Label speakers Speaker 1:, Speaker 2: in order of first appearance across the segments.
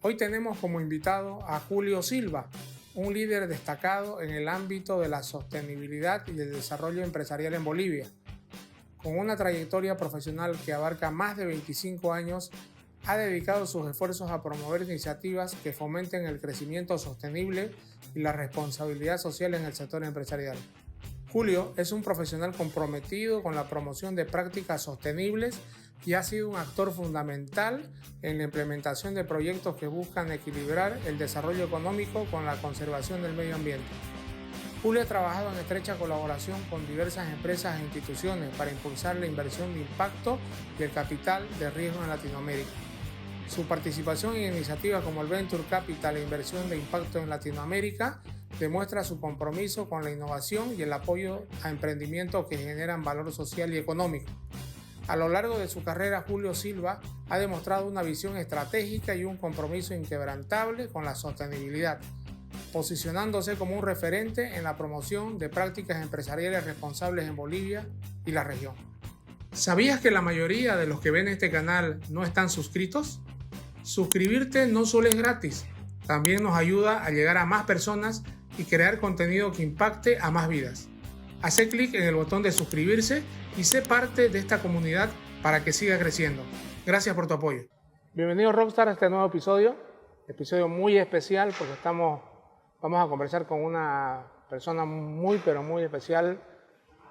Speaker 1: Hoy tenemos como invitado a Julio Silva, un líder destacado en el ámbito de la sostenibilidad y el desarrollo empresarial en Bolivia. Con una trayectoria profesional que abarca más de 25 años, ha dedicado sus esfuerzos a promover iniciativas que fomenten el crecimiento sostenible y la responsabilidad social en el sector empresarial. Julio es un profesional comprometido con la promoción de prácticas sostenibles y ha sido un actor fundamental en la implementación de proyectos que buscan equilibrar el desarrollo económico con la conservación del medio ambiente. Julio ha trabajado en estrecha colaboración con diversas empresas e instituciones para impulsar la inversión de impacto y el capital de riesgo en Latinoamérica. Su participación en iniciativas como el Venture Capital e Inversión de Impacto en Latinoamérica demuestra su compromiso con la innovación y el apoyo a emprendimientos que generan valor social y económico. A lo largo de su carrera, Julio Silva ha demostrado una visión estratégica y un compromiso inquebrantable con la sostenibilidad, posicionándose como un referente en la promoción de prácticas empresariales responsables en Bolivia y la región. ¿Sabías que la mayoría de los que ven este canal no están suscritos? Suscribirte no solo es gratis, también nos ayuda a llegar a más personas y crear contenido que impacte a más vidas. Haz clic en el botón de suscribirse y sé parte de esta comunidad para que siga creciendo. Gracias por tu apoyo. Bienvenido Rockstar a este nuevo episodio muy especial porque vamos a conversar con una persona muy especial.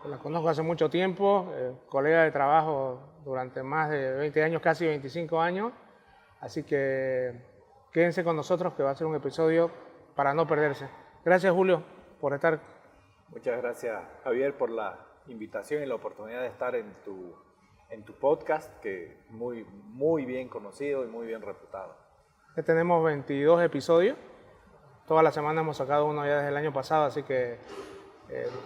Speaker 1: La conozco hace mucho tiempo, colega de trabajo durante más de 20 años, casi 25 años. Así que quédense con nosotros que va a ser un episodio para no perderse. Gracias Julio por estar.
Speaker 2: Muchas gracias Javier por la invitación y la oportunidad de estar en tu podcast, que es muy bien conocido y muy bien reputado.
Speaker 1: Ya tenemos 22 episodios. Toda la semana hemos sacado uno ya desde el año pasado, así que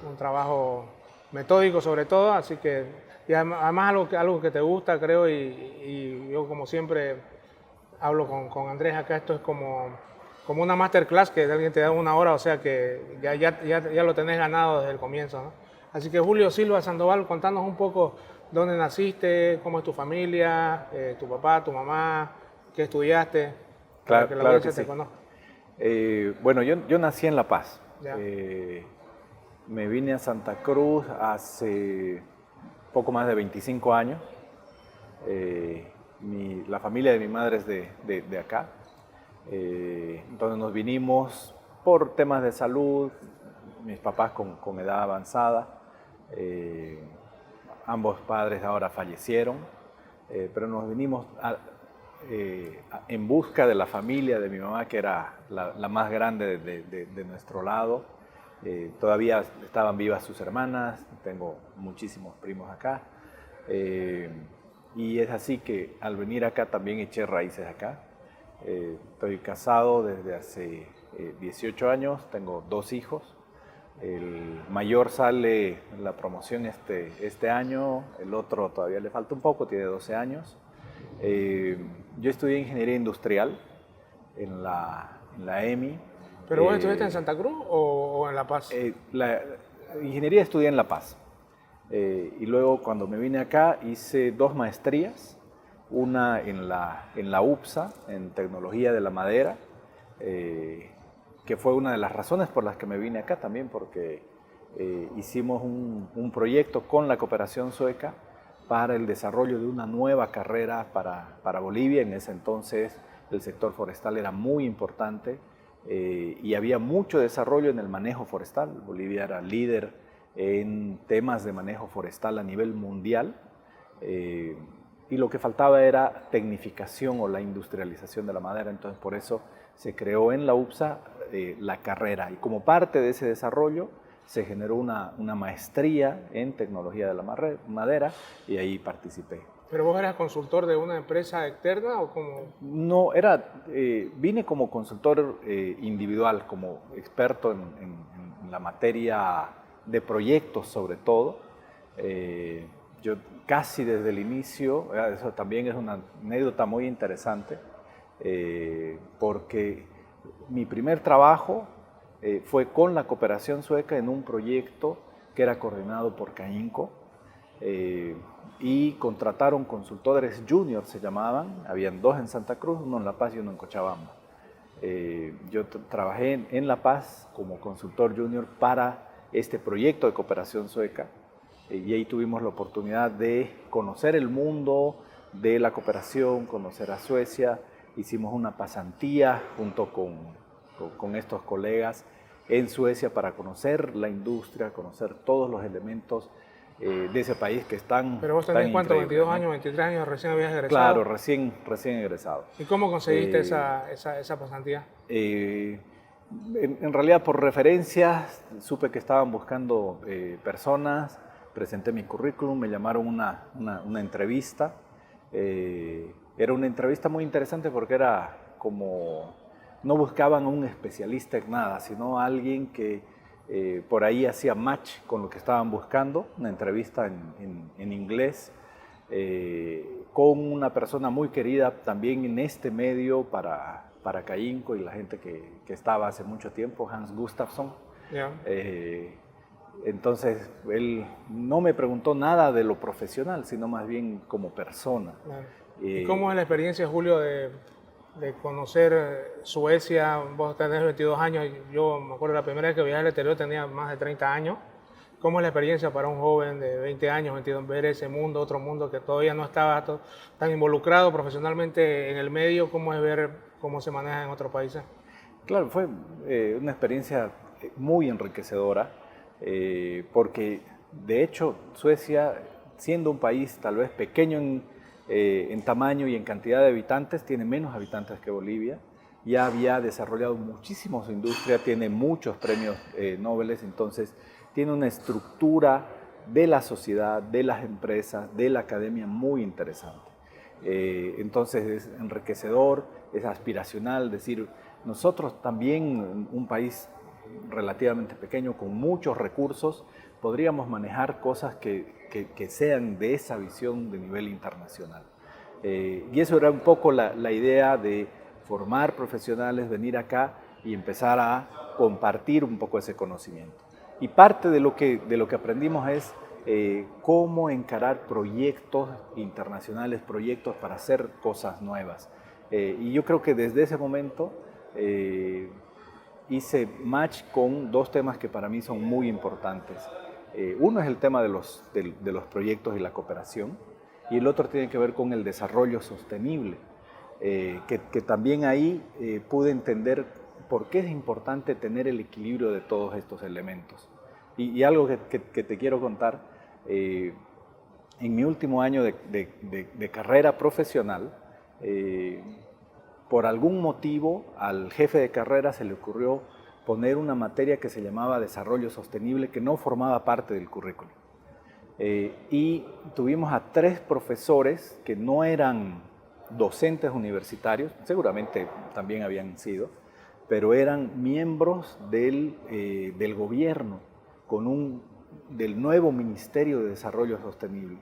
Speaker 1: un trabajo metódico sobre todo. Así que, y además algo que te gusta, creo, y yo como siempre hablo con Andrés acá, esto es como una masterclass que alguien te da una hora, o sea que ya lo tenés ganado desde el comienzo, ¿no? Así que Julio Silva Sandoval, contanos un poco dónde naciste, cómo es tu familia, tu papá, tu mamá, qué estudiaste, para que la audiencia te conozca.
Speaker 2: Bueno, yo nací en La Paz. Me vine a Santa Cruz hace poco más de 25 años. La familia de mi madre es de acá. Entonces nos vinimos por temas de salud, mis papás con edad avanzada. Ambos padres ahora fallecieron, pero nos vinimos en busca de la familia de mi mamá, que era la más grande de nuestro lado. Todavía estaban vivas sus hermanas, tengo muchísimos primos acá. Y es así que al venir acá también eché raíces acá. Estoy casado desde hace 18 años, tengo 2 hijos. El mayor sale en la promoción este año, el otro todavía le falta un poco, tiene 12 años. Yo estudié Ingeniería Industrial en la EMI.
Speaker 1: ¿Pero vos estudiaste en Santa Cruz o en La Paz?
Speaker 2: La ingeniería estudié en La Paz. Y luego cuando me vine acá hice 2 maestrías, una en la UPSA, en Tecnología de la Madera, que fue una de las razones por las que me vine acá también, porque hicimos un proyecto con la cooperación sueca para el desarrollo de una nueva carrera para Bolivia. En ese entonces el sector forestal era muy importante y había mucho desarrollo en el manejo forestal. Bolivia era líder en temas de manejo forestal a nivel mundial. Y lo que faltaba era tecnificación o la industrialización de la madera. Entonces por eso se creó en la UPSA la carrera, y como parte de ese desarrollo se generó una maestría en tecnología de la madera, y ahí participé.
Speaker 1: ¿Pero vos eras consultor de una empresa externa o cómo?
Speaker 2: No, vine como consultor individual, como experto en la materia de proyectos sobre todo. Yo casi desde el inicio, eso también es una anécdota muy interesante, porque mi primer trabajo fue con la cooperación sueca en un proyecto que era coordinado por CAINCO, y contrataron consultores juniors, se llamaban. Habían 2 en Santa Cruz, uno en La Paz y uno en Cochabamba. Yo trabajé en La Paz como consultor junior para este proyecto de cooperación sueca y ahí tuvimos la oportunidad de conocer el mundo de la cooperación, conocer a Suecia. Hicimos una pasantía junto con estos colegas en Suecia para conocer la industria, conocer todos los elementos de ese país que están.
Speaker 1: Pero vos tenés cuánto, 22 años, 23 años, recién habías egresado.
Speaker 2: Claro, recién egresado.
Speaker 1: ¿Y cómo conseguiste esa pasantía?
Speaker 2: En realidad por referencias supe que estaban buscando personas, presenté mi currículum, me llamaron una entrevista. Era una entrevista muy interesante porque era como, no buscaban un especialista en nada, sino alguien que por ahí hacía match con lo que estaban buscando, una entrevista en inglés, con una persona muy querida también en este medio para Cayinco y la gente que estaba hace mucho tiempo, Hans Gustafsson.
Speaker 1: Yeah.
Speaker 2: Entonces, él no me preguntó nada de lo profesional, sino más bien como persona.
Speaker 1: Claro. ¿Y cómo es la experiencia, Julio, de conocer Suecia? Vos tenés 22 años, yo me acuerdo la primera vez que viajé al exterior tenía más de 30 años. ¿Cómo es la experiencia para un joven de 20 años, 22, ver ese mundo, otro mundo que todavía no estaba tan involucrado profesionalmente en el medio? ¿Cómo es ver cómo se maneja en otros países?
Speaker 2: Claro, fue una experiencia muy enriquecedora, porque de hecho Suecia, siendo un país tal vez pequeño en tamaño y en cantidad de habitantes, tiene menos habitantes que Bolivia, ya había desarrollado muchísimo su industria, tiene muchos premios Nobel, entonces tiene una estructura de la sociedad, de las empresas, de la academia muy interesante. Entonces es enriquecedor, es aspiracional, decir, nosotros también, un país relativamente pequeño, con muchos recursos, podríamos manejar cosas que sean de esa visión de nivel internacional. Y eso era un poco la idea de formar profesionales, venir acá y empezar a compartir un poco ese conocimiento. Y parte de lo que aprendimos es cómo encarar proyectos internacionales, proyectos para hacer cosas nuevas. Y yo creo que desde ese momento hice match con dos temas que para mí son muy importantes. Uno es el tema de los proyectos y la cooperación, y el otro tiene que ver con el desarrollo sostenible, que también ahí pude entender por qué es importante tener el equilibrio de todos estos elementos. Y algo que te quiero contar, en mi último año de carrera profesional, por algún motivo al jefe de carrera se le ocurrió poner una materia que se llamaba Desarrollo Sostenible, que no formaba parte del currículum. Y tuvimos a 3 profesores que no eran docentes universitarios, seguramente también habían sido, pero eran miembros del gobierno, del nuevo Ministerio de Desarrollo Sostenible.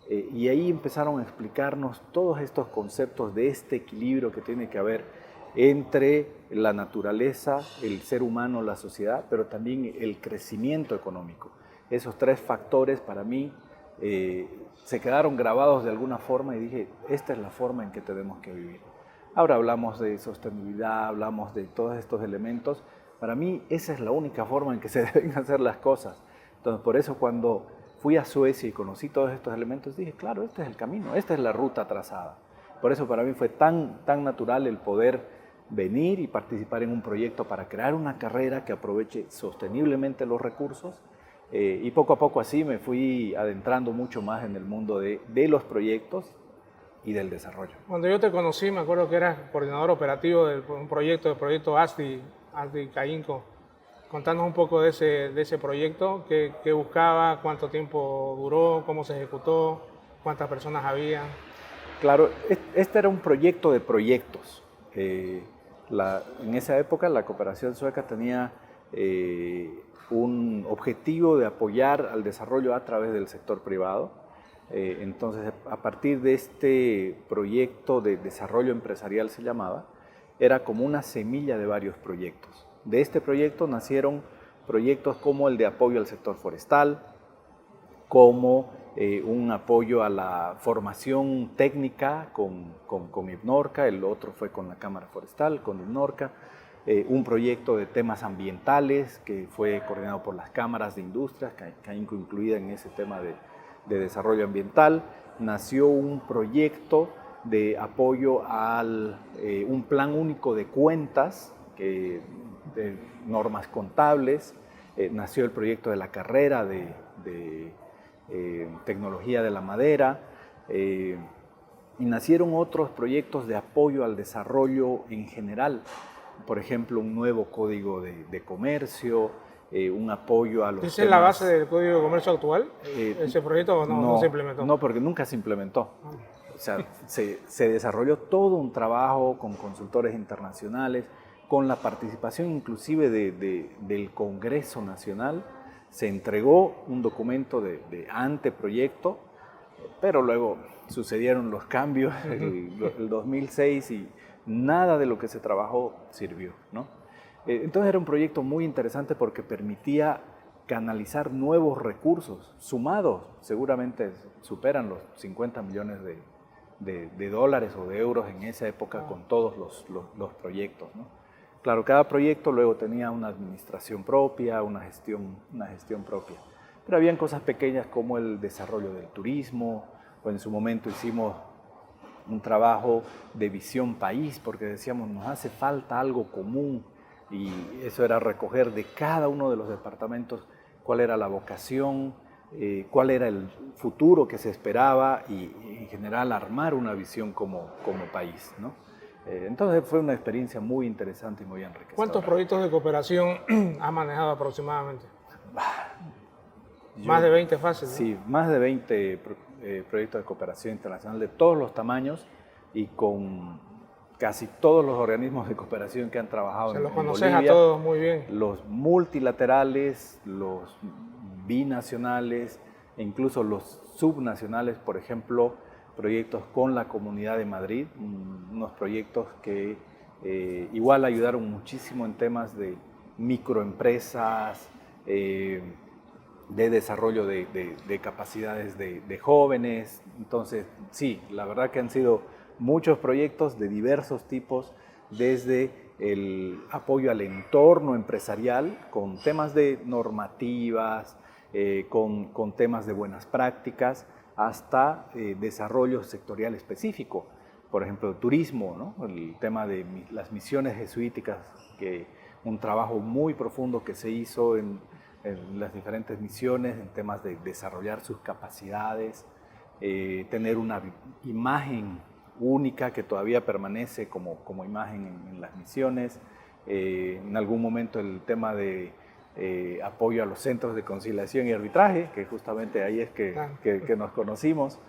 Speaker 2: Y ahí empezaron a explicarnos todos estos conceptos de este equilibrio que tiene que haber entre la naturaleza, el ser humano, la sociedad, pero también el crecimiento económico. Esos 3 factores para mí se quedaron grabados de alguna forma y dije, esta es la forma en que tenemos que vivir. Ahora hablamos de sostenibilidad, hablamos de todos estos elementos. Para mí esa es la única forma en que se deben hacer las cosas. Entonces por eso cuando fui a Suecia y conocí todos estos elementos, dije, claro, este es el camino, esta es la ruta trazada. Por eso para mí fue tan natural el poder venir y participar en un proyecto para crear una carrera que aproveche sosteniblemente los recursos, y poco a poco así me fui adentrando mucho más en el mundo de los proyectos y del desarrollo.
Speaker 1: Cuando yo te conocí, me acuerdo que eras coordinador operativo de un proyecto ASDI Cayinco. Contanos un poco de ese proyecto, qué buscaba, cuánto tiempo duró, cómo se ejecutó, cuántas personas había.
Speaker 2: Claro, este era un proyecto de proyectos. En esa época la cooperación sueca tenía un objetivo de apoyar al desarrollo a través del sector privado. Entonces, a partir de este proyecto de desarrollo empresarial se llamaba, era como una semilla de varios proyectos. De este proyecto nacieron proyectos como el de apoyo al sector forestal, como un apoyo a la formación técnica con IPNORCA, el otro fue con la Cámara Forestal, con IPNORCA, un proyecto de temas ambientales que fue coordinado por las cámaras de industrias, CAINCO incluida en ese tema de desarrollo ambiental. Nació un proyecto de apoyo a un plan único de cuentas, de normas contables. Nació el proyecto de la carrera de tecnología de la madera, y nacieron otros proyectos de apoyo al desarrollo en general. Por ejemplo, un nuevo código de comercio, un apoyo a los
Speaker 1: ¿Esa es la base del Código de Comercio actual? ¿Ese proyecto no se implementó?
Speaker 2: No, porque nunca se implementó. O sea, se desarrolló todo un trabajo con consultores internacionales, con la participación inclusive del Congreso Nacional. Se entregó un documento de anteproyecto, pero luego sucedieron los cambios el 2006 y nada de lo que se trabajó sirvió, ¿no? Entonces era un proyecto muy interesante porque permitía canalizar nuevos recursos, sumados, seguramente superan los 50 millones de dólares o de euros en esa época con todos los proyectos, ¿no? Claro, cada proyecto luego tenía una administración propia, una gestión propia. Pero habían cosas pequeñas como el desarrollo del turismo, o en su momento hicimos un trabajo de visión país, porque decíamos, nos hace falta algo común, y eso era recoger de cada uno de los departamentos cuál era la vocación, cuál era el futuro que se esperaba, y en general armar una visión como país, ¿no? Entonces fue una experiencia muy interesante y muy enriquecedora.
Speaker 1: ¿Cuántos proyectos de cooperación ha manejado aproximadamente? Más de 20 fases, ¿no?
Speaker 2: Sí, más de 20 proyectos de cooperación internacional de todos los tamaños y con casi todos los organismos de cooperación que han trabajado en Bolivia. Se los conoces a
Speaker 1: todos muy bien.
Speaker 2: Los multilaterales, los binacionales e incluso los subnacionales, por ejemplo, proyectos con la Comunidad de Madrid, unos proyectos que igual ayudaron muchísimo en temas de microempresas, de desarrollo de capacidades de jóvenes. Entonces, sí, la verdad que han sido muchos proyectos de diversos tipos, desde el apoyo al entorno empresarial, con temas de normativas, con temas de buenas prácticas, hasta desarrollo sectorial específico. Por ejemplo, turismo, ¿no? El tema de las misiones jesuíticas, que un trabajo muy profundo que se hizo en las diferentes misiones en temas de desarrollar sus capacidades, tener una imagen única que todavía permanece como imagen en las misiones. En algún momento el tema de apoyo a los centros de conciliación y arbitraje, que justamente ahí es que nos conocimos,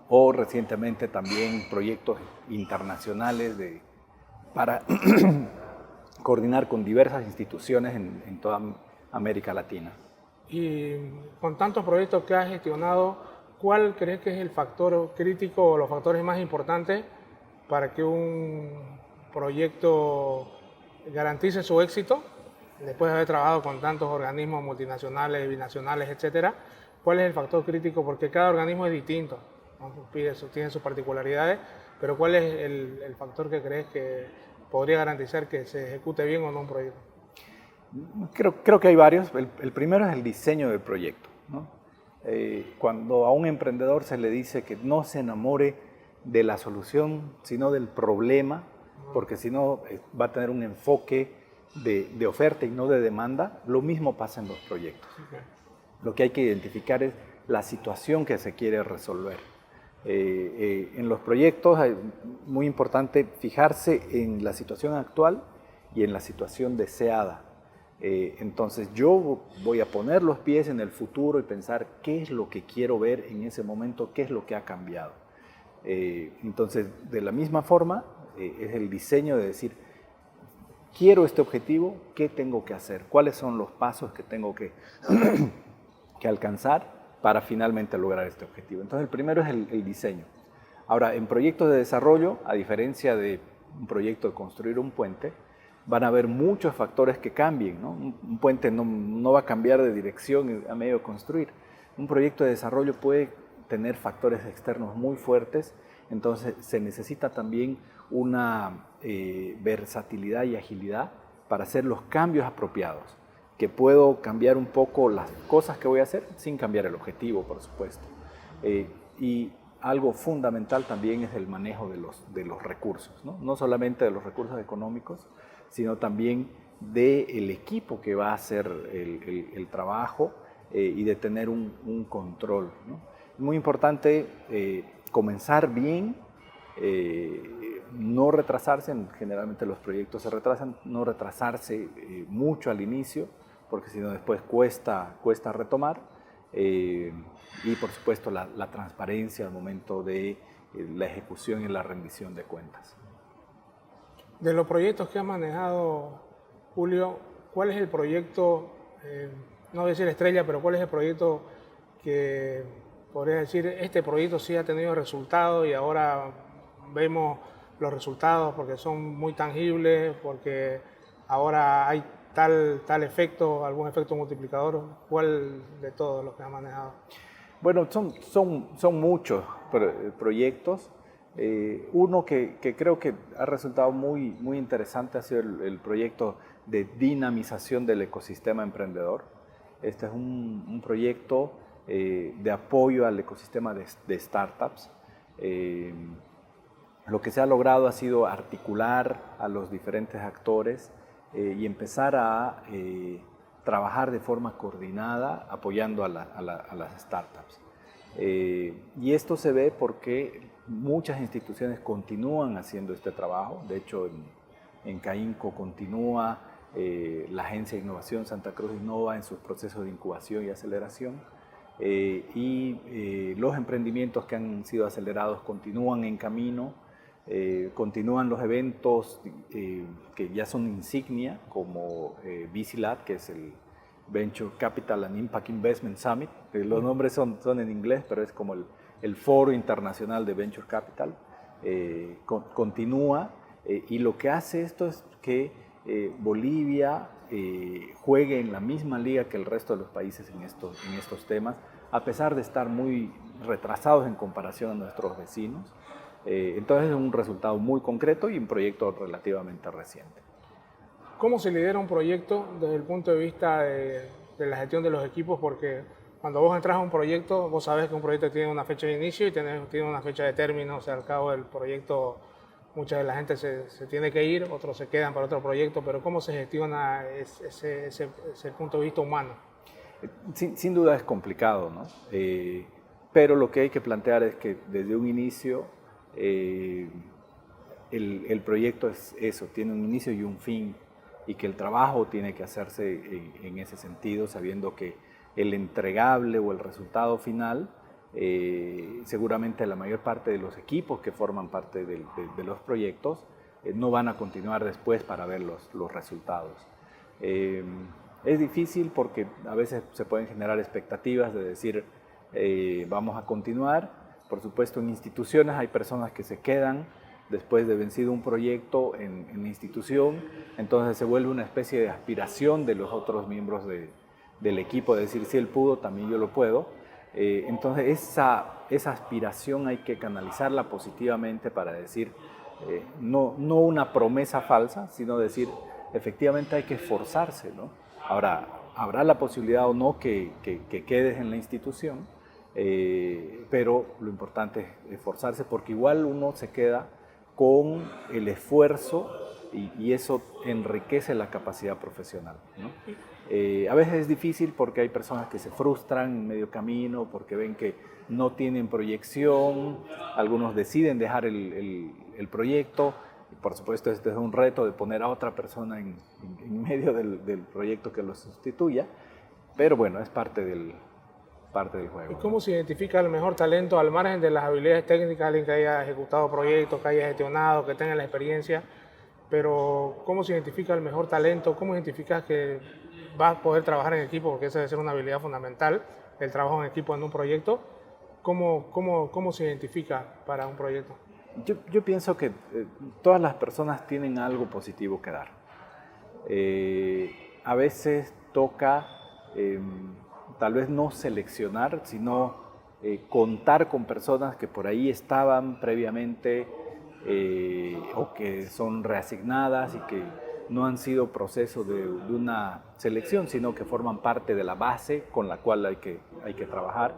Speaker 2: o recientemente también proyectos internacionales para coordinar con diversas instituciones en toda América Latina.
Speaker 1: Y con tantos proyectos que has gestionado, ¿cuál crees que es el factor crítico o los factores más importantes para que un proyecto garantice su éxito? Después de haber trabajado con tantos organismos multinacionales, binacionales, etcétera, ¿cuál es el factor crítico? Porque cada organismo es distinto, ¿no? Tiene sus particularidades, pero ¿cuál es el factor que crees que podría garantizar que se ejecute bien o no un proyecto?
Speaker 2: Creo que hay varios. El primero es el diseño del proyecto, ¿no? Cuando a un emprendedor se le dice que no se enamore de la solución, sino del problema, porque si no va a tener un enfoque de oferta y no de demanda, lo mismo pasa en los proyectos. Okay. Lo que hay que identificar es la situación que se quiere resolver. En los proyectos es muy importante fijarse en la situación actual y en la situación deseada. Entonces yo voy a poner los pies en el futuro y pensar qué es lo que quiero ver en ese momento, qué es lo que ha cambiado. Entonces, de la misma forma, es el diseño de decir, quiero este objetivo, ¿qué tengo que hacer? ¿Cuáles son los pasos que tengo que alcanzar para finalmente lograr este objetivo? Entonces, el primero es el diseño. Ahora, en proyectos de desarrollo, a diferencia de un proyecto de construir un puente, van a haber muchos factores que cambien, ¿no? Un puente no va a cambiar de dirección a medio de construir, Un proyecto de desarrollo puede tener factores externos muy fuertes, entonces se necesita también una versatilidad y agilidad para hacer los cambios apropiados, que puedo cambiar un poco las cosas que voy a hacer sin cambiar el objetivo, por supuesto. Y algo fundamental también es el manejo de los recursos, ¿no? No solamente de los recursos económicos, sino también del equipo que va a hacer el trabajo y de tener un control, ¿no? Es muy importante comenzar bien, no retrasarse, generalmente los proyectos se retrasan, no retrasarse mucho al inicio, porque si no después cuesta retomar, y por supuesto la transparencia al momento de la ejecución y la rendición de cuentas.
Speaker 1: De los proyectos que has manejado, Julio, ¿cuál es el proyecto, no voy a decir estrella, pero cuál es el proyecto que podría decir, este proyecto sí ha tenido resultados y ahora vemos los resultados porque son muy tangibles, porque ahora hay tal efecto, algún efecto multiplicador? ¿Cuál de todos los que has manejado?
Speaker 2: Bueno, son muchos proyectos. Uno que creo que ha resultado muy interesante ha sido el proyecto de dinamización del ecosistema emprendedor. Este es un proyecto de apoyo al ecosistema de startups. Lo que se ha logrado ha sido articular a los diferentes actores y empezar a trabajar de forma coordinada apoyando a las startups. Y esto se ve porque muchas instituciones continúan haciendo este trabajo. De hecho, en CAINCO continúa la Agencia de Innovación Santa Cruz Innova en sus procesos de incubación y aceleración. Los emprendimientos que han sido acelerados continúan en camino. Continúan los eventos que ya son insignia, como VCLAT, que es el Venture Capital and Impact Investment Summit. Los nombres son en inglés, pero es como el Foro Internacional de Venture Capital. Continúa y lo que hace esto es que Bolivia juegue en la misma liga que el resto de los países en estos temas, a pesar de estar muy retrasados en comparación a nuestros vecinos. Entonces es un resultado muy concreto y un proyecto relativamente reciente.
Speaker 1: ¿Cómo se lidera un proyecto desde el punto de vista de la gestión de los equipos? Porque cuando vos entras a un proyecto, vos sabés que un proyecto tiene una fecha de inicio y tiene una fecha de término. O sea, al cabo del proyecto, mucha de la gente se tiene que ir, otros se quedan para otro proyecto, pero ¿cómo se gestiona ese punto de vista humano?
Speaker 2: Sin duda es complicado, ¿no? Pero lo que hay que plantear es que desde un inicio el proyecto es eso, tiene un inicio y un fin, y que el trabajo tiene que hacerse en ese sentido, sabiendo que el entregable o el resultado final, seguramente la mayor parte de los equipos que forman parte de los proyectos no van a continuar después para ver los resultados. Es difícil porque a veces se pueden generar expectativas de decir vamos a continuar. Por supuesto, en instituciones hay personas que se quedan después de vencido un proyecto en la institución, entonces se vuelve una especie de aspiración de los otros miembros del equipo, de decir, si él pudo, también yo lo puedo. Entonces esa aspiración hay que canalizarla positivamente para decir, no una promesa falsa, sino decir, efectivamente hay que esforzarse, ¿no? Ahora, habrá la posibilidad o no que quedes en la institución, pero lo importante es esforzarse porque igual uno se queda con el esfuerzo y eso enriquece la capacidad profesional, ¿no? A veces es difícil porque hay personas que se frustran en medio camino porque ven que no tienen proyección, algunos deciden dejar el proyecto y por supuesto este es un reto de poner a otra persona en medio del proyecto que lo sustituya, pero bueno, es parte del juego.
Speaker 1: ¿Y cómo se identifica el mejor talento al margen de las habilidades técnicas, alguien que haya ejecutado proyectos, que haya gestionado, que tenga la experiencia? Pero ¿cómo se identifica el mejor talento? ¿Cómo identificas que va a poder trabajar en equipo? Porque esa debe ser una habilidad fundamental, el trabajo en equipo en un proyecto. ¿Cómo se identifica para un proyecto?
Speaker 2: Yo pienso que todas las personas tienen algo positivo que dar. A veces toca tal vez no seleccionar, sino contar con personas que por ahí estaban previamente o que son reasignadas y que no han sido proceso de una selección, sino que forman parte de la base con la cual hay que trabajar.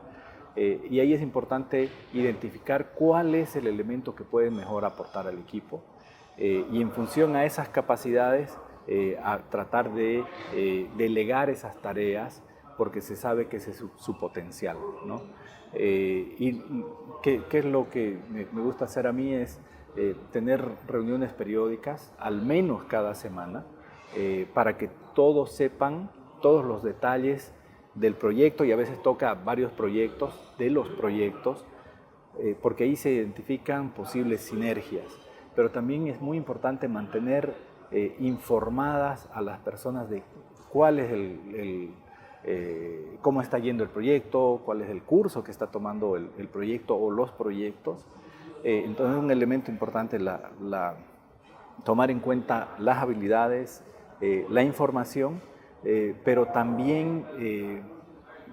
Speaker 2: Y ahí es importante identificar cuál es el elemento que puede mejor aportar al equipo y en función a esas capacidades a tratar de delegar esas tareas porque se sabe que ese es su potencial, ¿no? Y ¿qué es lo que me gusta hacer a mí? Es tener reuniones periódicas, al menos cada semana, para que todos sepan todos los detalles del proyecto, y a veces toca varios proyectos, de los proyectos, porque ahí se identifican posibles sinergias. Pero también es muy importante mantener informadas a las personas de cuál es cómo está yendo el proyecto, cuál es el curso que está tomando el proyecto o los proyectos. Entonces es un elemento importante tomar en cuenta las habilidades, la información, pero también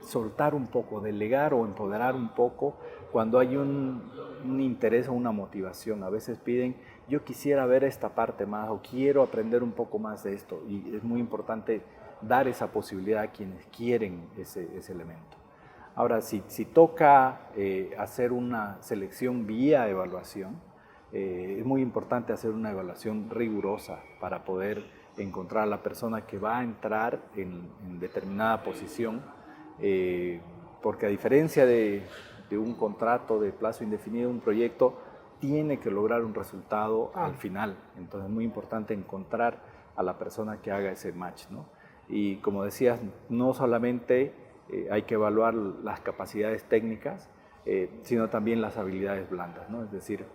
Speaker 2: soltar un poco, delegar o empoderar un poco cuando hay un interés o una motivación. A veces piden, yo quisiera ver esta parte más o quiero aprender un poco más de esto, y es muy importante dar esa posibilidad a quienes quieren ese elemento. Ahora, si toca hacer una selección vía evaluación, es muy importante hacer una evaluación rigurosa para poder encontrar a la persona que va a entrar en determinada posición, porque a diferencia de un contrato de plazo indefinido, un proyecto tiene que lograr un resultado al final. Entonces es muy importante encontrar a la persona que haga ese match, ¿no? Y como decías, no solamente hay que evaluar las capacidades técnicas, sino también las habilidades blandas, ¿no? Es decir,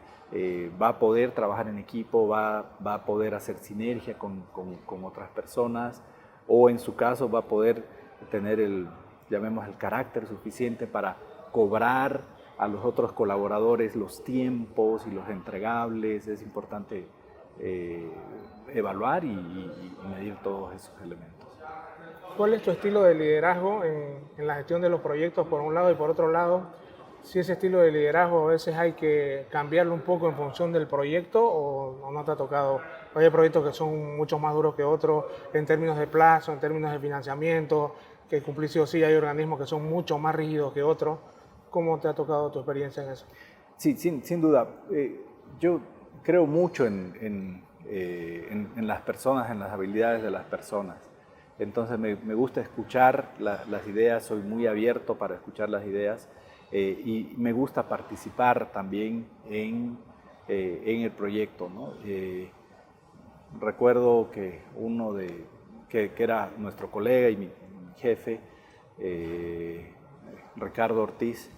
Speaker 2: va a poder trabajar en equipo, va a poder hacer sinergia con otras personas, o en su caso va a poder tener llamemos el carácter suficiente para cobrar a los otros colaboradores los tiempos y los entregables. Es importante evaluar y medir todos esos elementos.
Speaker 1: ¿Cuál es tu estilo de liderazgo en la gestión de los proyectos por un lado, y por otro lado, si ese estilo de liderazgo a veces hay que cambiarlo un poco en función del proyecto o no te ha tocado? Hay proyectos que son mucho más duros que otros en términos de plazo, en términos de financiamiento, que cumplir sí o sí. Hay organismos que son mucho más rígidos que otros. ¿Cómo te ha tocado tu experiencia en eso?
Speaker 2: Sí, sin duda. Yo creo mucho en las personas, en las habilidades de las personas. Entonces me gusta escuchar las ideas, soy muy abierto para escuchar las ideas, y me gusta participar también en el proyecto, ¿no? Recuerdo que que era nuestro colega y mi jefe, Ricardo Ortiz,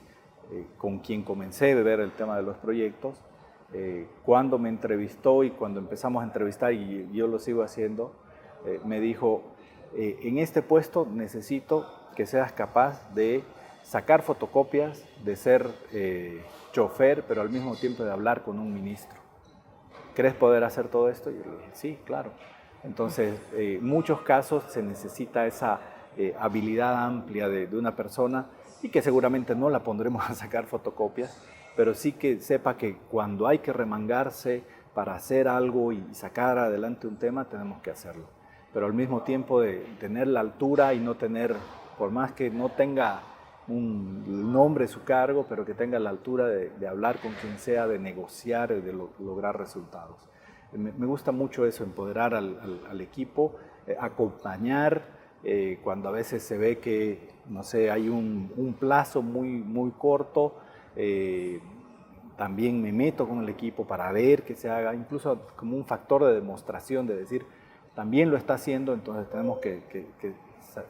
Speaker 2: con quien comencé a ver el tema de los proyectos, cuando me entrevistó y cuando empezamos a entrevistar, y yo lo sigo haciendo, me dijo, en este puesto necesito que seas capaz de sacar fotocopias, de ser chofer, pero al mismo tiempo de hablar con un ministro. ¿Crees poder hacer todo esto? Y yo le dije, sí, claro. Entonces, en muchos casos se necesita esa habilidad amplia de una persona, y que seguramente no la pondremos a sacar fotocopias, pero sí que sepa que cuando hay que remangarse para hacer algo y sacar adelante un tema, tenemos que hacerlo. Pero al mismo tiempo de tener la altura y no tener, por más que no tenga un nombre su cargo, pero que tenga la altura de hablar con quien sea, de negociar, de lograr resultados. Me gusta mucho eso, empoderar al equipo, acompañar cuando a veces se ve que, no sé, hay un plazo muy corto. También me meto con el equipo para ver que se haga, incluso como un factor de demostración, de decir, también lo está haciendo, entonces tenemos que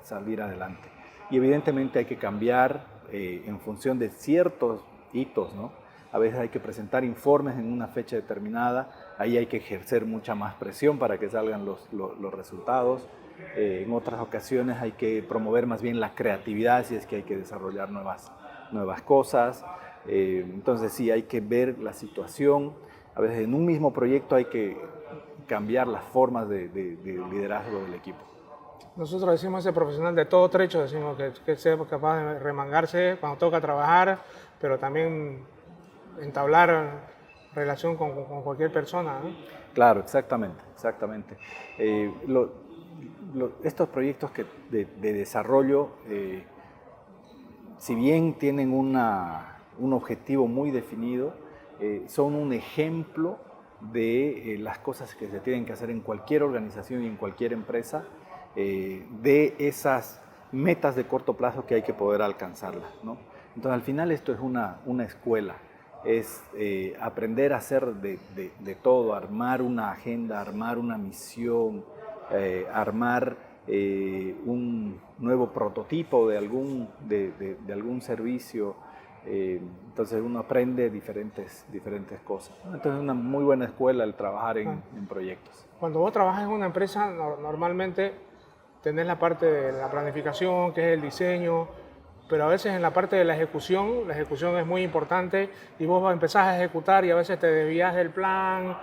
Speaker 2: salir adelante. Y evidentemente hay que cambiar en función de ciertos hitos, ¿no? A veces hay que presentar informes en una fecha determinada, ahí hay que ejercer mucha más presión para que salgan los resultados. En otras ocasiones hay que promover más bien la creatividad, si es que hay que desarrollar nuevas cosas. Entonces sí, hay que ver la situación. A veces en un mismo proyecto hay que cambiar las formas de liderazgo del equipo.
Speaker 1: Nosotros decimos ese profesional de todo trecho, decimos que sea capaz de remangarse cuando toca trabajar, pero también entablar relación con cualquier persona, ¿no?
Speaker 2: Claro, exactamente, exactamente. Estos proyectos de desarrollo, si bien tienen un objetivo muy definido, son un ejemplo de las cosas que se tienen que hacer en cualquier organización y en cualquier empresa, de esas metas de corto plazo que hay que poder alcanzarlas, ¿no? Entonces, al final esto es una escuela, es aprender a hacer de todo, armar una agenda, armar una misión, armar un nuevo prototipo de algún servicio. Entonces uno aprende diferentes cosas, ¿no? Entonces es una muy buena escuela el trabajar en proyectos.
Speaker 1: Cuando vos trabajas en una empresa, normalmente tenés la parte de la planificación, que es el diseño, pero a veces en la parte de la ejecución es muy importante y vos empezás a ejecutar y a veces te desvías del plan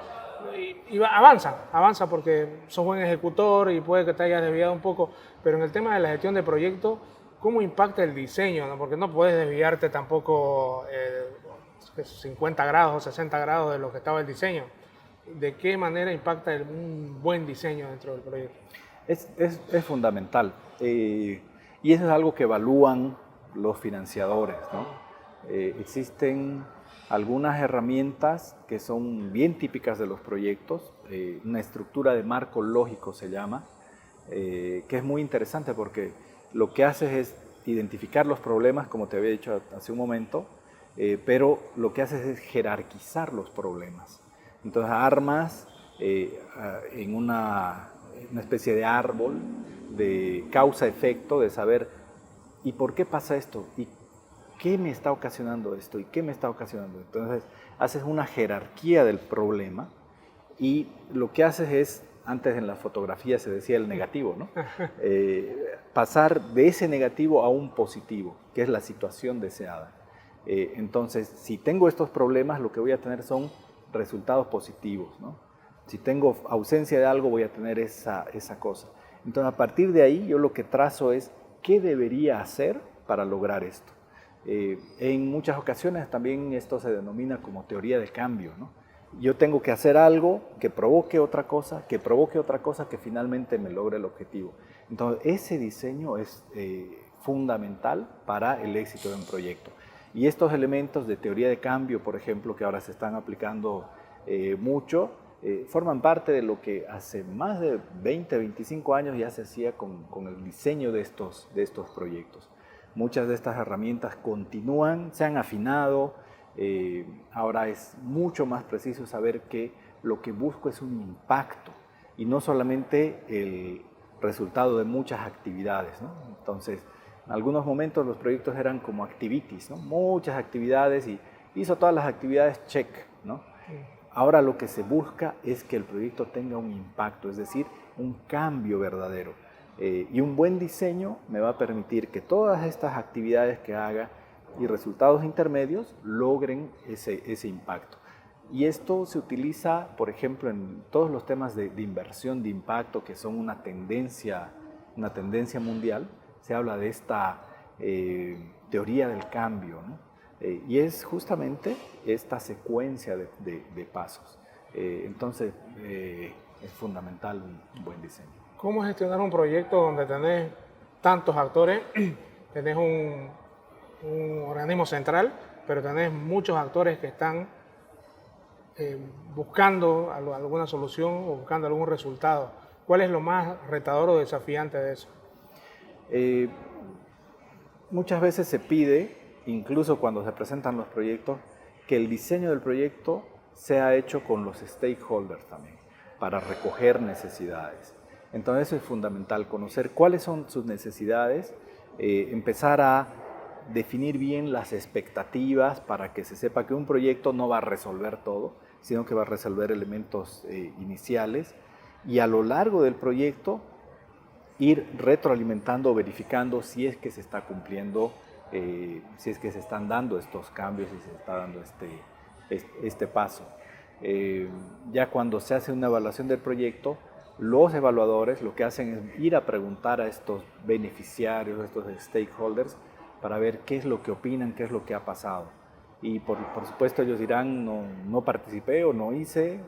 Speaker 1: y avanza porque sos buen ejecutor y puede que te hayas desviado un poco, pero en el tema de la gestión de proyectos, ¿cómo impacta el diseño, no? Porque no puedes desviarte tampoco 50 grados o 60 grados de lo que estaba el diseño. ¿De qué manera impacta un buen diseño dentro del proyecto?
Speaker 2: Es fundamental. Y eso es algo que evalúan los financiadores, ¿no? Existen algunas herramientas que son bien típicas de los proyectos, una estructura de marco lógico se llama, que es muy interesante porque lo que haces es identificar los problemas, como te había dicho hace un momento, pero lo que haces es jerarquizar los problemas. Entonces armas en una especie de árbol de causa-efecto, de saber ¿y por qué pasa esto? ¿Y qué me está ocasionando esto? ¿Y qué me está ocasionando? Entonces haces una jerarquía del problema y lo que haces es, antes en la fotografía se decía el negativo, ¿no? Pasar de ese negativo a un positivo, que es la situación deseada. Entonces, si tengo estos problemas, lo que voy a tener son resultados positivos, ¿no? Si tengo ausencia de algo, voy a tener esa cosa. Entonces, a partir de ahí, yo lo que trazo es qué debería hacer para lograr esto. En muchas ocasiones también esto se denomina como teoría de cambio, ¿no? Yo tengo que hacer algo que provoque otra cosa, que finalmente me logre el objetivo. Entonces, ese diseño es fundamental para el éxito de un proyecto. Y estos elementos de teoría de cambio, por ejemplo, que ahora se están aplicando mucho, forman parte de lo que hace más de 20, 25 años ya se hacía con el diseño de estos proyectos. Muchas de estas herramientas continúan, se han afinado, ahora es mucho más preciso saber que lo que busco es un impacto y no solamente el resultado de muchas actividades, ¿no? Entonces, en algunos momentos los proyectos eran como activities, ¿no? Muchas actividades y hizo todas las actividades, check, ¿no? Ahora lo que se busca es que el proyecto tenga un impacto, es decir, un cambio verdadero. Y un buen diseño me va a permitir que todas estas actividades que haga y resultados intermedios logren ese impacto. Y esto se utiliza, por ejemplo, en todos los temas de inversión de impacto, que son una tendencia mundial. Se habla de esta teoría del cambio, ¿no? Y es justamente esta secuencia de pasos. Entonces, es fundamental un buen diseño.
Speaker 1: ¿Cómo gestionar un proyecto donde tenés tantos actores? Tenés un organismo central, pero tenés muchos actores que están buscando alguna solución o buscando algún resultado. ¿Cuál es lo más retador o desafiante de eso?
Speaker 2: Muchas veces se pide, incluso cuando se presentan los proyectos, que el diseño del proyecto sea hecho con los stakeholders también, para recoger necesidades. Entonces eso es fundamental, conocer cuáles son sus necesidades, empezar a definir bien las expectativas para que se sepa que un proyecto no va a resolver todo, sino que va a resolver elementos iniciales, y a lo largo del proyecto ir retroalimentando, verificando si es que se está cumpliendo, si es que se están dando estos cambios y se está dando este paso. Ya cuando se hace una evaluación del proyecto, los evaluadores lo que hacen es ir a preguntar a estos beneficiarios, a estos stakeholders, para ver qué es lo que opinan, qué es lo que ha pasado. Y por supuesto ellos dirán, no participé o no hice,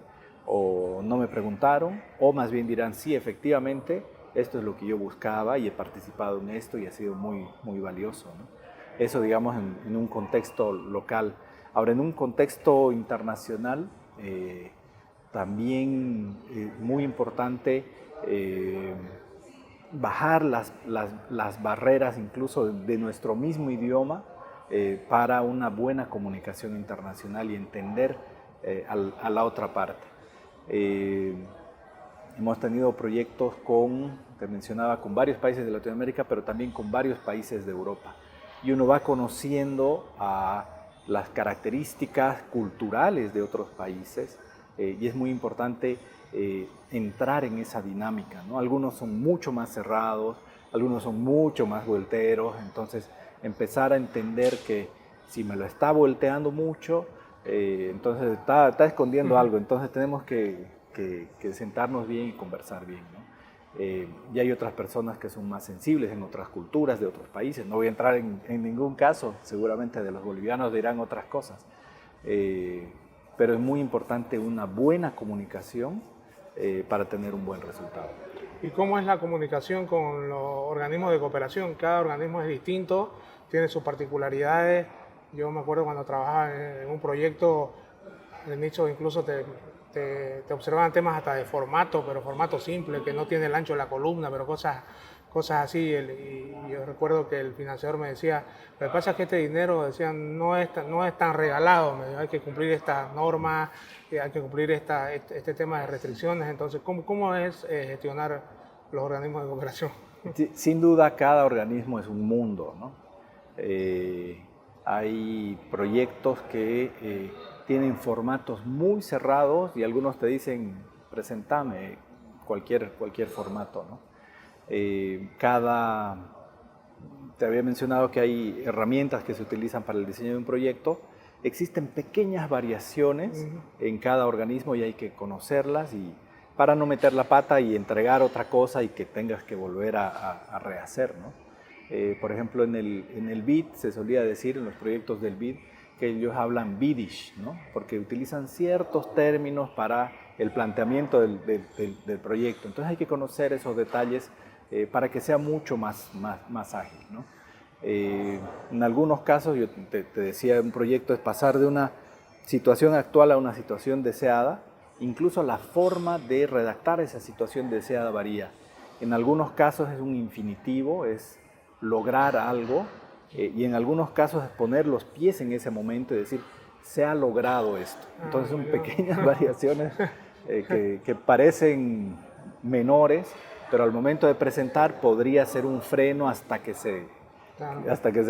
Speaker 2: o no me preguntaron, o más bien dirán, sí, efectivamente, esto es lo que yo buscaba y he participado en esto y ha sido muy, muy valioso, ¿no? Eso, digamos, en un contexto local. Ahora, en un contexto internacional, también muy importante bajar las barreras incluso de nuestro mismo idioma para una buena comunicación internacional y entender a la otra parte. Hemos tenido proyectos te mencionaba, con varios países de Latinoamérica, pero también con varios países de Europa. Y uno va conociendo a las características culturales de otros países y es muy importante entrar en esa dinámica, ¿no? Algunos son mucho más cerrados, algunos son mucho más volteros, entonces empezar a entender que si me lo está volteando mucho, entonces está escondiendo algo, entonces tenemos que sentarnos bien y conversar bien, ¿no? Y hay otras personas que son más sensibles en otras culturas de otros países. No voy a entrar en ningún caso, seguramente de los bolivianos dirán otras cosas, pero es muy importante una buena comunicación para tener un buen resultado.
Speaker 1: ¿Y cómo es la comunicación con los organismos de cooperación? Cada organismo es distinto, tiene sus particularidades. Yo me acuerdo cuando trabajaba en un proyecto, el nicho incluso te observaban temas hasta de formato, pero formato simple, que no tiene el ancho de la columna, pero cosas así. Y yo recuerdo que el financiador me decía, lo que pasa es que este dinero, decían, no es tan regalado, hay que cumplir estas normas, hay que cumplir este tema de restricciones. Entonces, ¿cómo es gestionar los organismos de cooperación?
Speaker 2: Sin duda, cada organismo es un mundo, ¿no? Hay proyectos que tienen formatos muy cerrados y algunos te dicen, presentame cualquier formato, ¿no? Te había mencionado que hay herramientas que se utilizan para el diseño de un proyecto. Existen pequeñas variaciones en cada organismo y hay que conocerlas y para no meter la pata y entregar otra cosa y que tengas que volver a rehacer, ¿no? Por ejemplo, en el BID se solía decir, en los proyectos del BID, que ellos hablan BIDish, ¿no? Porque utilizan ciertos términos para el planteamiento del proyecto. Entonces hay que conocer esos detalles para que sea mucho más ágil, ¿no? En algunos casos, yo te decía, un proyecto es pasar de una situación actual a una situación deseada. Incluso la forma de redactar esa situación deseada varía. En algunos casos es un infinitivo, es lograr algo, y en algunos casos es poner los pies en ese momento y decir, se ha logrado esto. Entonces son pequeñas variaciones que parecen menores, pero al momento de presentar podría ser un freno hasta que se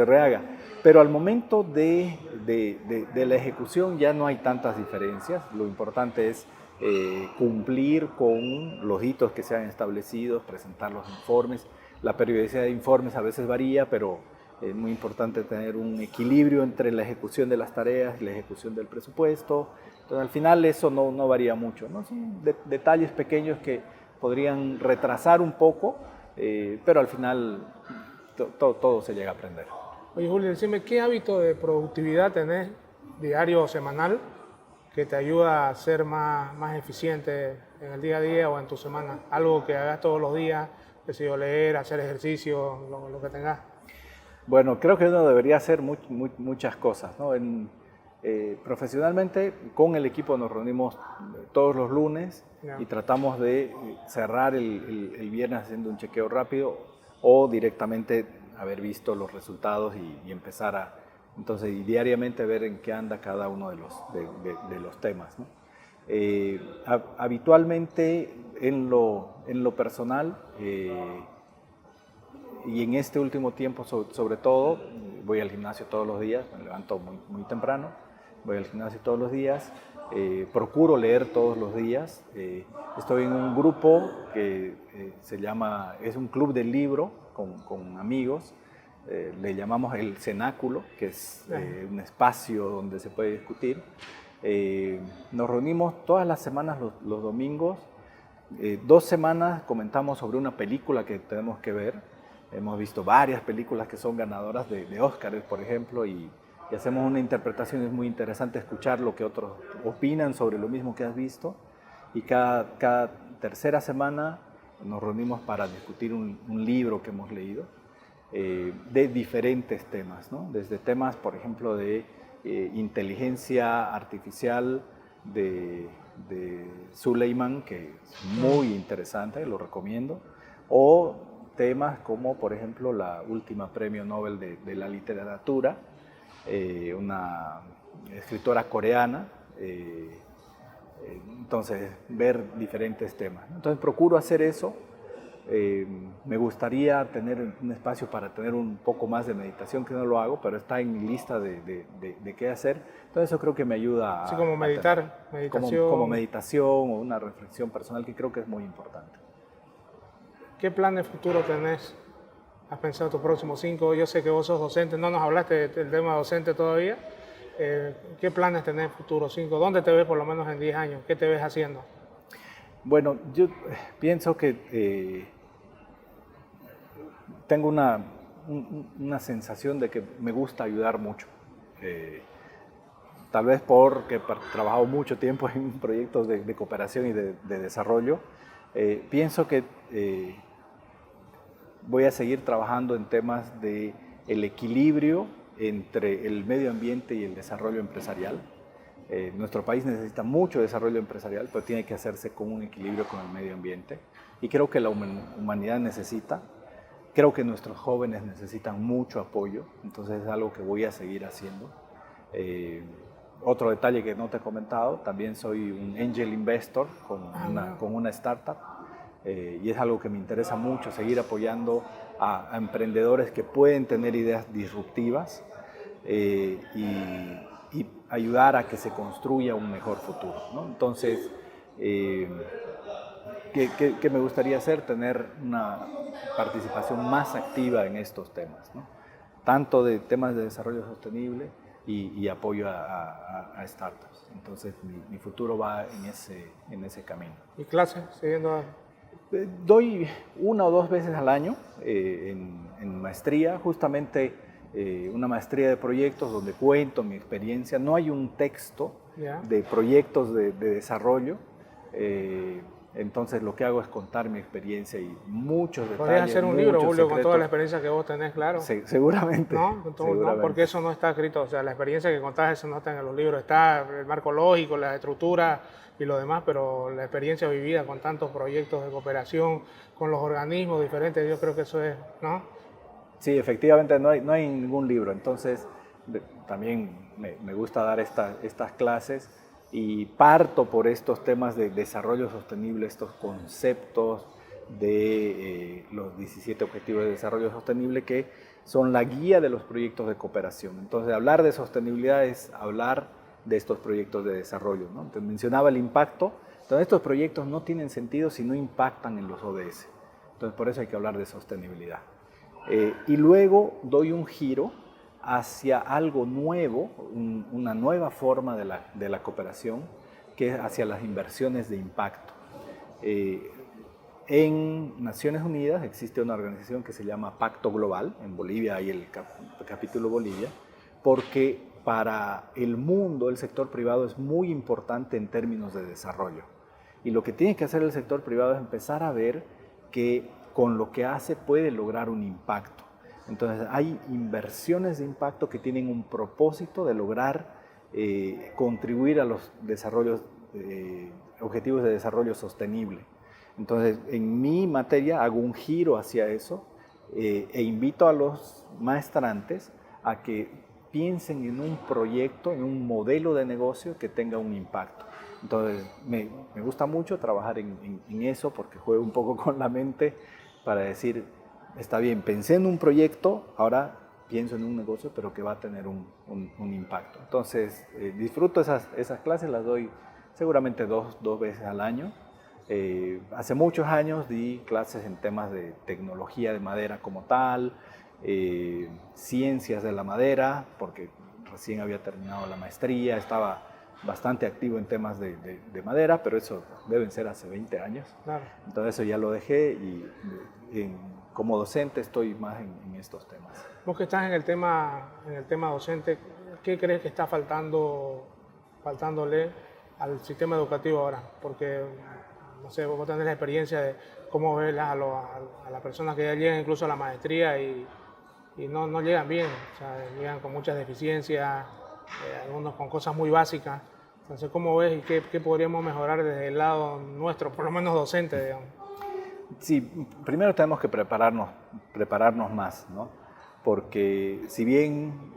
Speaker 2: rehaga. Pero al momento de la ejecución ya no hay tantas diferencias. Lo importante es cumplir con los hitos que se han establecido, presentar los informes. La periodicidad de informes a veces varía, pero es muy importante tener un equilibrio entre la ejecución de las tareas y la ejecución del presupuesto. Entonces, al final eso no varía mucho, ¿no? Son detalles pequeños que podrían retrasar un poco, pero al final todo se llega a aprender.
Speaker 1: Oye, Julio, decime, ¿qué hábito de productividad tenés diario o semanal que te ayuda a ser más eficiente en el día a día o en tu semana? Algo que hagas todos los días, que sea leer, hacer ejercicio, lo que tengas.
Speaker 2: Bueno, creo que uno debería hacer muchas cosas, ¿no? Profesionalmente, con el equipo nos reunimos todos los lunes y tratamos de cerrar el viernes haciendo un chequeo rápido o directamente haber visto los resultados y empezar entonces, y diariamente ver en qué anda cada uno de los temas, ¿no? Habitualmente en lo personal y en este último tiempo sobre todo, voy al gimnasio todos los días, me levanto muy temprano, voy al gimnasio todos los días, procuro leer todos los días, estoy en un grupo que es un club del libro con amigos, le llamamos el cenáculo, que es un espacio donde se puede discutir. Nos reunimos todas las semanas los domingos 2 semanas comentamos sobre una película que tenemos que ver. Hemos visto varias películas que son ganadoras de Óscar, por ejemplo, y hacemos una interpretación. Es muy interesante escuchar lo que otros opinan sobre lo mismo que has visto. Y cada tercera semana nos reunimos para discutir un libro que hemos leído de diferentes temas, ¿no? Desde temas, por ejemplo, de inteligencia artificial de Suleiman, que es muy interesante, lo recomiendo, o temas como, por ejemplo, la última premio Nobel de la literatura, una escritora coreana. Entonces, ver diferentes temas. Entonces, procuro hacer eso. Me gustaría tener un espacio para tener un poco más de meditación, que no lo hago, pero está en mi lista de qué hacer. Entonces, eso creo que me ayuda
Speaker 1: así como meditar, meditación.
Speaker 2: Como meditación o una reflexión personal, que creo que es muy importante.
Speaker 1: ¿Qué plan de futuro tenés? ¿Has pensado tus próximos 5? Yo sé que vos sos docente, no nos hablaste del tema docente todavía. ¿Qué planes tenés en futuro 5? ¿Dónde te ves por lo menos en 10 años? ¿Qué te ves haciendo?
Speaker 2: Bueno, yo pienso que tengo una sensación de que me gusta ayudar mucho. Tal vez porque he trabajado mucho tiempo en proyectos de cooperación y de desarrollo. Pienso que voy a seguir trabajando en temas de el equilibrio entre el medio ambiente y el desarrollo empresarial. Nuestro país necesita mucho desarrollo empresarial, pero tiene que hacerse con un equilibrio con el medio ambiente. Y creo que la humanidad necesita. Creo que nuestros jóvenes necesitan mucho apoyo, entonces es algo que voy a seguir haciendo. Otro detalle que no te he comentado, también soy un angel investor con una startup. Y es algo que me interesa mucho, seguir apoyando a emprendedores que pueden tener ideas disruptivas y ayudar a que se construya un mejor futuro, ¿no? Entonces, ¿qué me gustaría hacer? Tener una participación más activa en estos temas, ¿no? Tanto de temas de desarrollo sostenible y apoyo a startups. Entonces, mi futuro va en ese camino.
Speaker 1: ¿Y clases? Siguiendo
Speaker 2: Doy 1 o 2 veces al año en maestría, justamente una maestría de proyectos donde cuento mi experiencia. No hay un texto de proyectos de desarrollo, entonces lo que hago es contar mi experiencia y muchos detalles.
Speaker 1: Podrías hacer un libro, Julio, con toda la experiencia que vos tenés, claro.
Speaker 2: Seguramente.
Speaker 1: No, porque eso no está escrito, o sea, la experiencia que contás, eso no está en los libros, está el marco lógico, la estructura y lo demás, pero la experiencia vivida con tantos proyectos de cooperación, con los organismos diferentes, yo creo que eso es, ¿no?
Speaker 2: Sí, efectivamente no hay ningún libro, entonces también me gusta dar estas clases y parto por estos temas de desarrollo sostenible, estos conceptos de los 17 Objetivos de Desarrollo Sostenible que son la guía de los proyectos de cooperación. Entonces, hablar de sostenibilidad es hablar de estos proyectos de desarrollo, ¿no? Te mencionaba el impacto. Entonces, estos proyectos no tienen sentido si no impactan en los ODS. Entonces, por eso hay que hablar de sostenibilidad. Y luego doy un giro hacia algo nuevo, una nueva forma de la cooperación, que es hacia las inversiones de impacto. En Naciones Unidas existe una organización que se llama Pacto Global, en Bolivia hay el capítulo Bolivia, porque para el mundo el sector privado es muy importante en términos de desarrollo. Y lo que tiene que hacer el sector privado es empezar a ver que con lo que hace puede lograr un impacto. Entonces hay inversiones de impacto que tienen un propósito de lograr contribuir a los objetivos de desarrollo sostenible. Entonces en mi materia hago un giro hacia eso e invito a los maestrantes a que piensen en un proyecto, en un modelo de negocio que tenga un impacto. Entonces me gusta mucho trabajar en eso porque juego un poco con la mente para decir, está bien, pensé en un proyecto, ahora pienso en un negocio, pero que va a tener un impacto. Entonces, disfruto esas clases, las doy seguramente dos veces al año. Hace muchos años di clases en temas de tecnología de madera como tal, ciencias de la madera, porque recién había terminado la maestría, estaba bastante activo en temas de madera, pero eso deben ser hace 20 años.
Speaker 1: Claro.
Speaker 2: Entonces eso ya lo dejé y como docente estoy más en estos temas.
Speaker 1: Vos que estás en el tema docente, ¿qué crees que está faltándole al sistema educativo ahora? Porque, no sé, vos tenés la experiencia de cómo ves a las personas que ya llegan incluso a la maestría y no llegan bien, o sea, llegan con muchas deficiencias, algunos con cosas muy básicas. Entonces, ¿cómo ves y qué podríamos mejorar desde el lado nuestro, por lo menos docente, digamos?
Speaker 2: Sí, primero tenemos que prepararnos más, ¿no? Porque si bien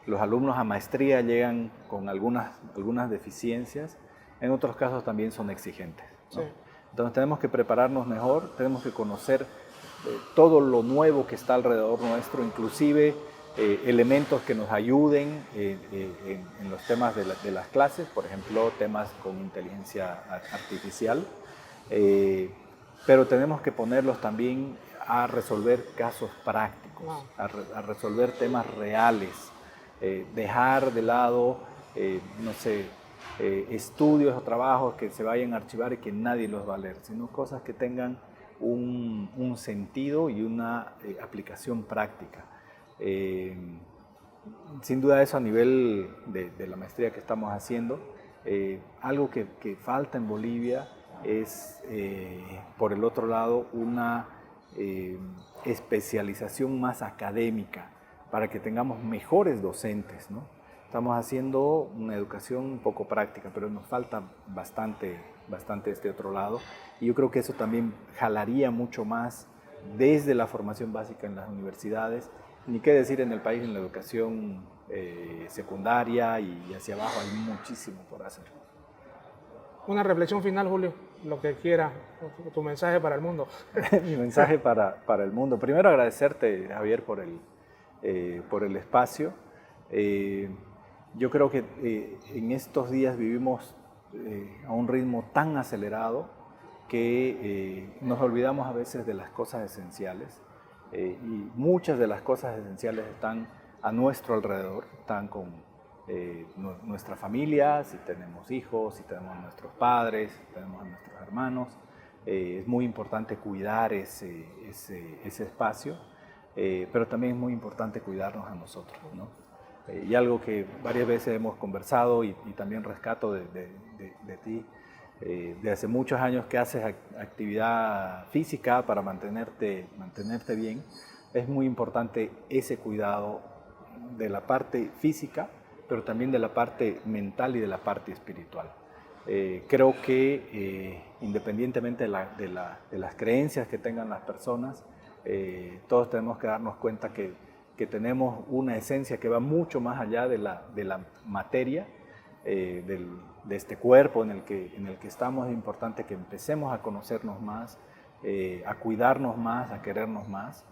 Speaker 2: los alumnos a maestría llegan con algunas deficiencias, en otros casos también son exigentes, ¿no? Sí. Entonces tenemos que prepararnos mejor, tenemos que conocer todo lo nuevo que está alrededor nuestro, inclusive elementos que nos ayuden en los temas de las clases, por ejemplo, temas con inteligencia artificial, pero tenemos que ponerlos también a resolver casos prácticos, a resolver temas reales, dejar de lado, no sé, estudios o trabajos que se vayan a archivar y que nadie los va a leer, sino cosas que tengan un sentido y una aplicación práctica. Sin duda eso a nivel de la maestría que estamos haciendo, algo que falta en Bolivia es, por el otro lado, una especialización más académica para que tengamos mejores docentes, ¿no? Estamos haciendo una educación un poco práctica, pero nos falta bastante este otro lado. Y yo creo que eso también jalaría mucho más desde la formación básica en las universidades, ni qué decir en el país en la educación secundaria y hacia abajo hay muchísimo por hacer.
Speaker 1: Una reflexión final, Julio, lo que quiera, tu mensaje para el mundo.
Speaker 2: Mi mensaje para el mundo. Primero agradecerte, Javier, por el espacio. Yo creo que en estos días vivimos a un ritmo tan acelerado que nos olvidamos a veces de las cosas esenciales y muchas de las cosas esenciales están a nuestro alrededor, están con nuestra familia, si tenemos hijos, si tenemos a nuestros padres, si tenemos a nuestros hermanos. Es muy importante cuidar ese espacio, pero también es muy importante cuidarnos a nosotros, ¿no? Y algo que varias veces hemos conversado y también rescato de ti, de hace muchos años que haces actividad física para mantenerte bien, es muy importante ese cuidado de la parte física, pero también de la parte mental y de la parte espiritual. Creo que independientemente de las creencias que tengan las personas, todos tenemos que darnos cuenta que tenemos una esencia que va mucho más allá de la materia, de este cuerpo en el que estamos. Es importante que empecemos a conocernos más, a cuidarnos más, a querernos más,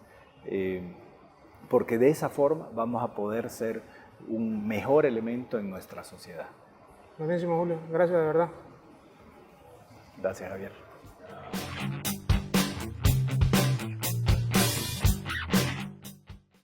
Speaker 2: porque de esa forma vamos a poder ser un mejor elemento en nuestra sociedad.
Speaker 1: Buenísimo, Julio. Gracias de verdad.
Speaker 2: Gracias, Javier.